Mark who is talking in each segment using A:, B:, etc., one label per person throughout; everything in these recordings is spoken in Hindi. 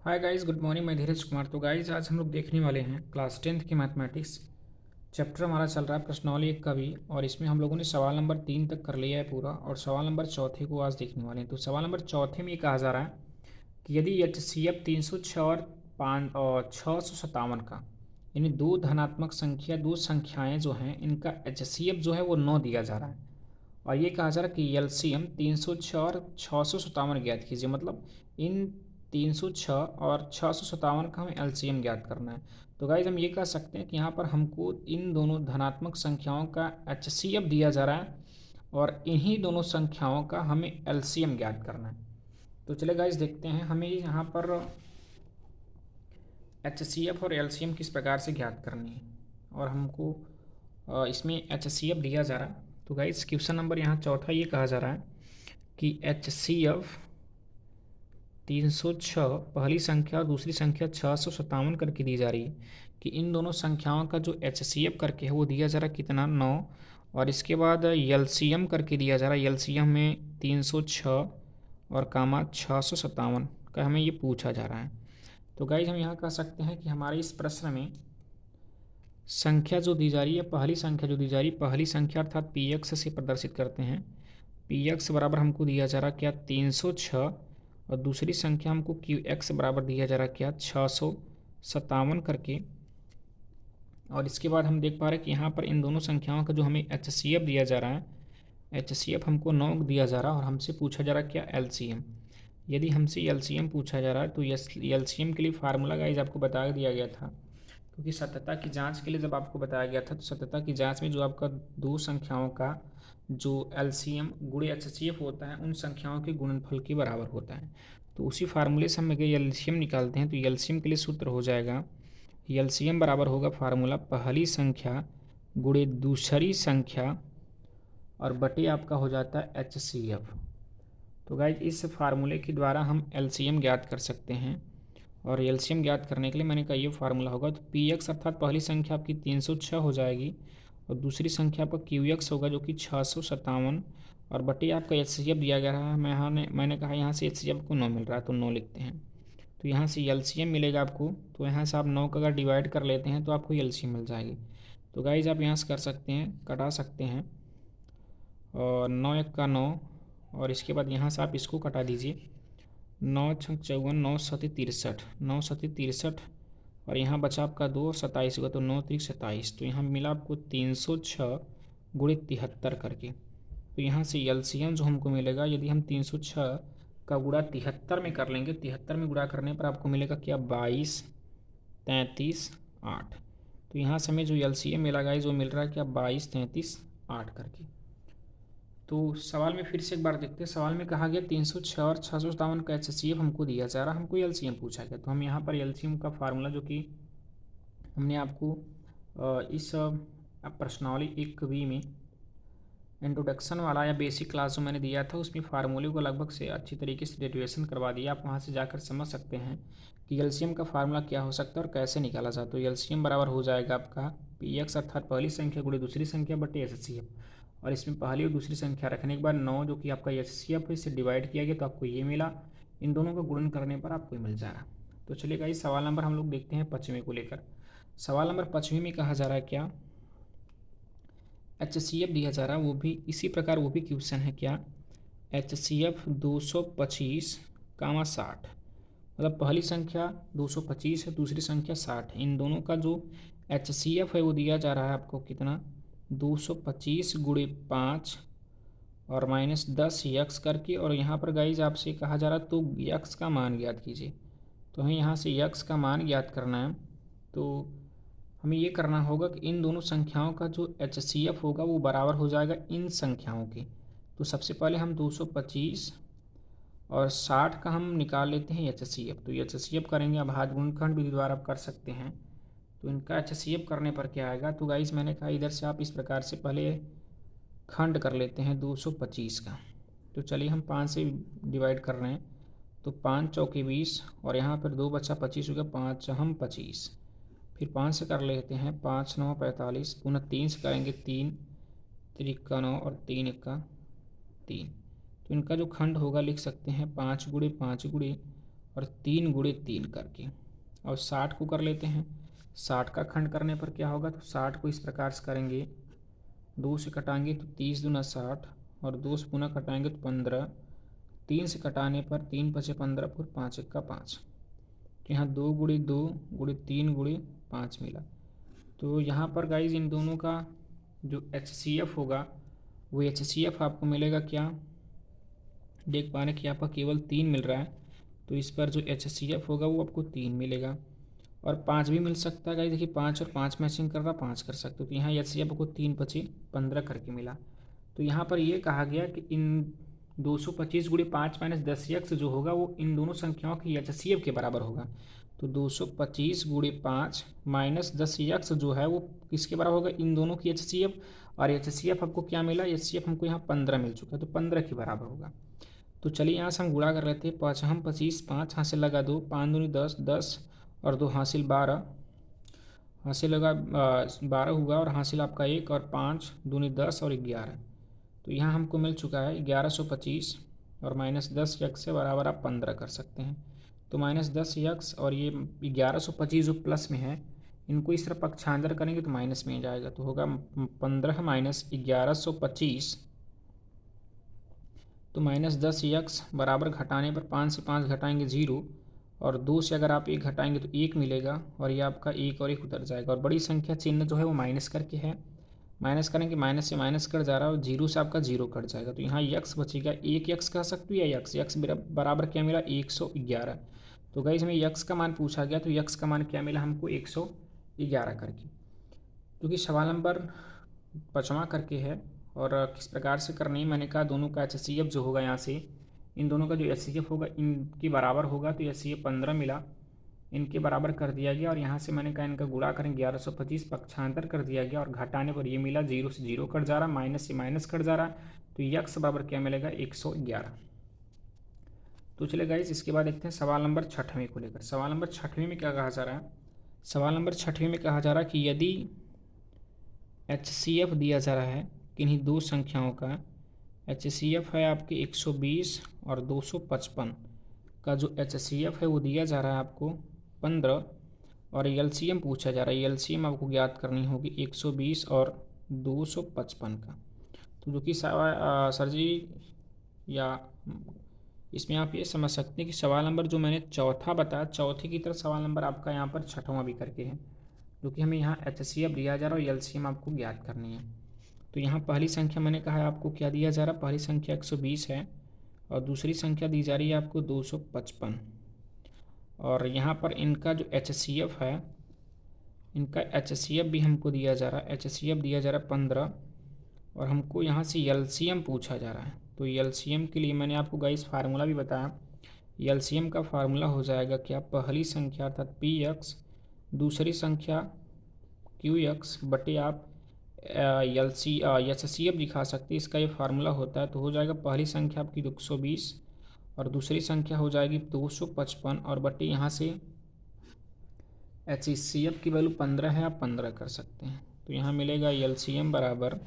A: Hi guys, good morning. मैं धीरज कुमार। तो गाइस आज हम लोग देखने वाले हैं क्लास 10th की मैथमेटिक्स। चैप्टर हमारा चल रहा है प्रश्नावली 1 का भी, और इसमें हम लोगों ने सवाल नंबर 3 तक कर लिया है पूरा, और सवाल नंबर चौथे को आज देखने वाले हैं। तो सवाल नंबर चौथे में ये कहा जा रहा है कि यदि एच सी एफ 306 और 657 का, यानी दो धनात्मक संख्या, दो संख्याएं जो हैं, इनका एच सी एफ जो है वो 9 दिया जा रहा है, और ये कहा जा रहा है कि एल सी एम 306 और 657 ज्ञात कीजिए। मतलब इन 306 और 657 का हमें एल सी एम ज्ञात करना है। तो गाइज हम ये कह सकते हैं कि यहाँ पर हमको इन दोनों धनात्मक संख्याओं का एच सी एफ दिया जा रहा है, और इन्हीं दोनों संख्याओं का हमें एल सी एम ज्ञात करना है। तो चले गाइज देखते हैं हमें यहाँ पर एच सी एफ और एल सी एम किस प्रकार से ज्ञात करनी है, और हमको इसमें एच सी एफ दिया जा रहा है। तो गाइज क्वेश्चन नंबर यहाँ चौथा ये कहा जा रहा है कि एच सी एफ 306 पहली संख्या और दूसरी संख्या 657 करके दी जा रही है, कि इन दोनों संख्याओं का जो एच सी एफ करके है वो दिया जा रहा है कितना, 9। और इसके बाद एल सी एम करके दिया जा रहा है, एल सी एम में 306 और कामा 657 का हमें ये पूछा जा रहा है। तो गाइज हम यहाँ कह सकते हैं कि हमारे इस प्रश्न में संख्या जो दी जा रही है, पहली संख्या जो दी जा रही है, पहली संख्या अर्थात पी एक्स से प्रदर्शित करते हैं। पी एक्स बराबर हमको दिया जा रहा क्या, 306, और दूसरी संख्या हमको क्यू एक्स बराबर दिया जा रहा क्या, 657 करके। और इसके बाद हम देख पा रहे हैं कि यहाँ पर इन दोनों संख्याओं का जो हमें एच सी एफ दिया जा रहा है, एच सी एफ हमको 9 दिया जा रहा है, और हमसे पूछा जा रहा क्या, एल सी एम। यदि हमसे एल सी एम पूछा जा रहा है तो एल सी एम के लिए फार्मूला गाइज आपको बता दिया गया था, क्योंकि सत्यता की जांच के लिए जब आपको बताया गया था, तो सत्यता की जांच में जो आपका दो संख्याओं का जो एलसीएम गुणे एचसीएफ होता है, उन संख्याओं के गुणनफल के बराबर होता है। तो उसी फार्मूले से हम एलसीएम निकालते हैं। तो एलसीएम के लिए सूत्र हो जाएगा, एलसीएम बराबर होगा फार्मूला पहली संख्या गुणे दूसरी संख्या, और बटे आपका हो जाता है एचसीएफ। तो गाइज इस फार्मूले के द्वारा हम एलसीएम ज्ञात कर सकते हैं, और एलसीएम ज्ञात करने के लिए मैंने कहा ये फार्मूला होगा। तो पी एक्स अर्थात पहली संख्या आपकी 306 हो जाएगी, और दूसरी संख्या आपका क्यू एक्स होगा जो कि 657, और बटे आपका एच सी एफ दिया गया है। मैंने कहा यहाँ से एच सी एफ को 9 मिल रहा है, तो 9 लिखते हैं। तो यहाँ से एल सी एम मिलेगा आपको, तो यहाँ से आप 9 का अगर डिवाइड कर लेते हैं तो आपको एल सी एम मिल जाएगी। तो गाइज आप यहाँ से कर सकते हैं, कटा सकते हैं, और 9 एक का 9, और इसके बाद यहाँ से आप इसको कटा दीजिए। 9 छक 54, 9 सती 63, 9 सती 63, और यहाँ बचा आपका 2 और 27 होगा, तो 9 3 27। तो यहाँ मिला आपको 306 गुणे 73 करके। तो यहाँ से एलसीएम जो हमको मिलेगा, यदि हम 306 का गुणा 73 में कर लेंगे, 73 में गुणा करने पर आपको मिलेगा क्या, 22 33 8। तो यहाँ से हमें जो एलसीएम मिला गाइस वो मिल रहा है क्या, 22 33 8 करके। तो सवाल में फिर से एक बार देखते हैं। सवाल में कहा गया 306 और 657 का एच सी एफ हमको दिया जा रहा, हमको एल सी एम पूछा गया। तो हम यहाँ पर एल सी एम का फार्मूला जो कि हमने आपको इस प्रश्नावली 1B में इंट्रोडक्शन वाला या बेसिक क्लास जो मैंने दिया था, उसमें फार्मूले को लगभग से अच्छी तरीके से डेरिवेशन करवा दिया। आप वहाँ से जाकर समझ सकते हैं कि एलसीएम का फार्मूला क्या हो सकता है और कैसे निकाला जाए। तो एलसीएम बराबर हो जाएगा आपका पी एक्स अर्थात पहली संख्या गुणे दूसरी संख्या बटे एच सी एफ, और इसमें पहली और दूसरी संख्या रखने के बाद 9 जो कि आपका एच सी एफ है, इससे डिवाइड किया गया तो आपको ये मिला। इन दोनों का गुणन करने पर आपको मिल जाएगा। तो चलिएगा इस सवाल नंबर हम लोग देखते हैं 5वें को लेकर। सवाल नंबर 5वें में कहा जा रहा है क्या, एच सी एफ दिया जा रहा है, वो भी इसी प्रकार वो भी क्वेश्चन है क्या, एच सी एफ 225 कामा 60। मतलब पहली संख्या 225 है, दूसरी संख्या 60 है, इन दोनों का जो एच सी एफ है वो दिया जा रहा है आपको कितना, 225 गुणे 5 और माइनस 10 यक्स करके। और यहाँ पर गाइज आपसे कहा जा रहा है तो यक्स का मान ज्ञात कीजिए। तो हमें यहाँ से यक्स का मान ज्ञात करना है। तो हमें ये करना होगा कि इन दोनों संख्याओं का जो एच सी एफ होगा वो बराबर हो जाएगा इन संख्याओं के। तो सबसे पहले हम 225 और 60 का हम निकाल लेते हैं एच सी एफ। तो एच सी एफ करेंगे, अब भाज्य गुणनखंड विधि द्वारा आप कर सकते हैं। तो इनका एच सी एफ करने पर क्या आएगा, तो गाइस मैंने कहा इधर से आप इस प्रकार से पहले खंड कर लेते हैं 225 का। तो चलिए हम 5 से डिवाइड कर रहे हैं, तो 5 चौके 20, और यहाँ पर 2 बचा 25 हो गया, 5 हम 25। फिर 5 से कर लेते हैं, 5 9 45, पुनः 3 से करेंगे, 3 3 9 और 3 1 3। तो इनका जो खंड होगा लिख सकते हैं 5 गुणे 5 गुणे और 3 × 3 करके। और 60 को कर लेते हैं। 60 का खंड करने पर क्या होगा, तो 60 को इस प्रकार से करेंगे, 2 से कटाएंगे तो 30 दूना 60, और 2 से पुनः कटाएंगे तो 15, 3 से कटाने पर 3 × 5 = 15, फिर 5 × 1 = 5। तो यहाँ 2 × 2 × 3 × 5 मिला। तो यहाँ पर गाइज इन दोनों का जो HCF होगा वो HCF आपको मिलेगा क्या, देख पा रहे कि यहाँ पर केवल 3 मिल रहा है, तो इस पर जो HCF होगा वो आपको 3 मिलेगा। और 5 भी मिल सकता है गाइज, देखिए 5 और 5 मैचिंग कर रहा, 5 कर सकते हो। तो यहाँ HCF आपको 3 × 5 = 15 करके मिला। तो यहाँ पर ये कहा गया कि इन 225 × 5 - 10x जो होगा वो इन दोनों संख्याओं की HCF के बराबर होगा। तो 225 × 5 - 10x जो है वो किसके बराबर होगा, इन दोनों की HCF। और HCF आपको क्या मिला, HCF हमको यहाँ 15 मिल चुका है, तो 15 के बराबर होगा। तो चलिए यहाँ से हम गुणा कर लेते हैं। 5 हम 25, 5 हासिल लगा 2, 5 दूनी 10, 10 और 2 हासिल 12, हासिल लगा 12 हुआ, और हासिल आपका 1, और 5 दूनी 10 और 11। तो यहाँ हमको मिल चुका है 1125, और -10x से बराबर आप 15 कर सकते हैं। तो -10x और ये 1125 जो प्लस में है, इनको इस तरह पक्षांतर करेंगे तो माइनस में जाएगा, तो होगा 15 - 1125। तो -10x बराबर घटाने पर 5 से 5 घटाएंगे 0, और 2 से अगर आप 1 घटाएंगे तो 1 मिलेगा, और ये आपका 1 और 1 उतर जाएगा। और बड़ी संख्या चिन्ह जो है वो माइनस करके है, माइनस करेंगे, माइनस से माइनस कट जा रहा है, और 0 से आपका 0 कट जाएगा। तो यहाँ यक्स बचेगा, 1 यक्स कह सकते हो, या यक्स बराबर क्या मिला, 111। तो गाइस हमें यक्स का मान पूछा गया, तो यक्स का मान क्या मिला हमको, 111 करके। क्योंकि सवाल नंबर 5वां करके है, और किस प्रकार से करनी है मैंने कहा, दोनों का HCF जो होगा यहाँ से, इन दोनों का जो HCF होगा इनके बराबर होगा, तो HCF 15 मिला, इनके बराबर कर दिया गया। और यहाँ से मैंने कहा इनका गुणा करें 1125, पक्षांतर कर दिया गया, और घटाने पर ये मिला, 0 से 0 कट जा रहा, माइनस से माइनस कट जा रहा, तो यक्स बराबर क्या मिलेगा, 111। तो चले गाइस इसके बाद देखते हैं सवाल नंबर 6वें को लेकर। सवाल नंबर 6वें में क्या कहा जा रहा है, सवाल नंबर 6वें में कहा जा रहा है कि यदि HCF दिया जा रहा है किन्हीं दो संख्याओं का, HCF है आपके 120 और 255 का जो HCF है वो दिया जा रहा है आपको 15, और LCM पूछा जा रहा है। LCM आपको ज्ञात करनी होगी 120 और 255 का। तो जो कि सर जी, या इसमें आप ये समझ सकते हैं कि सवाल नंबर जो मैंने चौथा बताया, चौथे की तरह सवाल नंबर आपका यहाँ पर 6वां भी करके है, जो कि हमें यहाँ HCF दिया जा रहा है और LCM आपको ज्ञात करनी है। तो यहाँ पहली संख्या मैंने कहा है आपको क्या दिया जा रहा है, पहली संख्या 120 है, और दूसरी संख्या दी जा रही है आपको 255। और यहाँ पर इनका जो HCF है, इनका HCF भी हमको दिया जा रहा है, HCF दिया जा रहा है 15, और हमको यहाँ से LCM पूछा जा रहा है। तो LCM के लिए मैंने आपको गाइस फार्मूला भी बताया। LCM का फार्मूला हो जाएगा क्या, पहली संख्या अर्थात PX, दूसरी संख्या QX बटे आप HCF दिखा सकते हैं, इसका ये फार्मूला होता है। तो हो जाएगा पहली संख्या आपकी 120, और दूसरी संख्या हो जाएगी 255, और बटे यहाँ से HCF की वैल्यू 15 है, आप 15 कर सकते हैं। तो यहाँ मिलेगा LCM बराबर,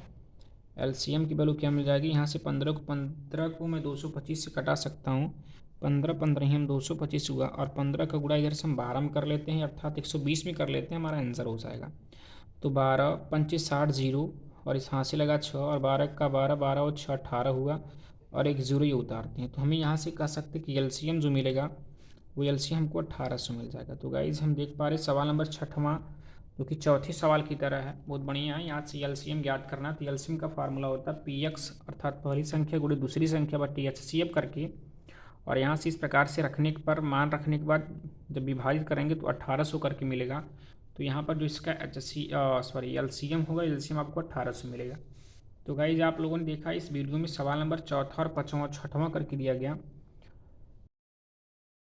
A: LCM की वैल्यू क्या मिल जाएगी, यहाँ से 15 को मैं 225 से कटा सकता हूँ, 15 15 ही हम 225 हुआ, और 15 का गुणा इधर से हम 12 में कर लेते हैं, अर्थात 120 में कर लेते हैं, हमारा आंसर हो जाएगा। तो 12 25 60 0, और इस हाथ से लगा 6, और 12 का 12, 12 और 6 18 हुआ, और एक 0 ये उतारते हैं। तो हमें यहाँ से कह सकते हैं कि LCM जो मिलेगा वो LCM हमको 1800 मिल जाएगा। तो गाइज हम देख पा रहे सवाल नंबर 6वां जो कि चौथे सवाल की तरह है, बहुत बढ़िया है। यहाँ से LCM ज्ञात करना, तो LCM का फार्मूला होता है PX अर्थात पहली संख्या गुणे दूसरी संख्या बटे HCF करके, और यहाँ से इस प्रकार से रखने पर, मान रखने के बाद जब विभाजित करेंगे तो 1800 करके मिलेगा। तो यहाँ पर जो इसका LCM होगा, LCM आपको 1800 मिलेगा। तो गाइज आप लोगों ने देखा इस वीडियो में सवाल नंबर 4था और 5वां और 6वां करके दिया गया।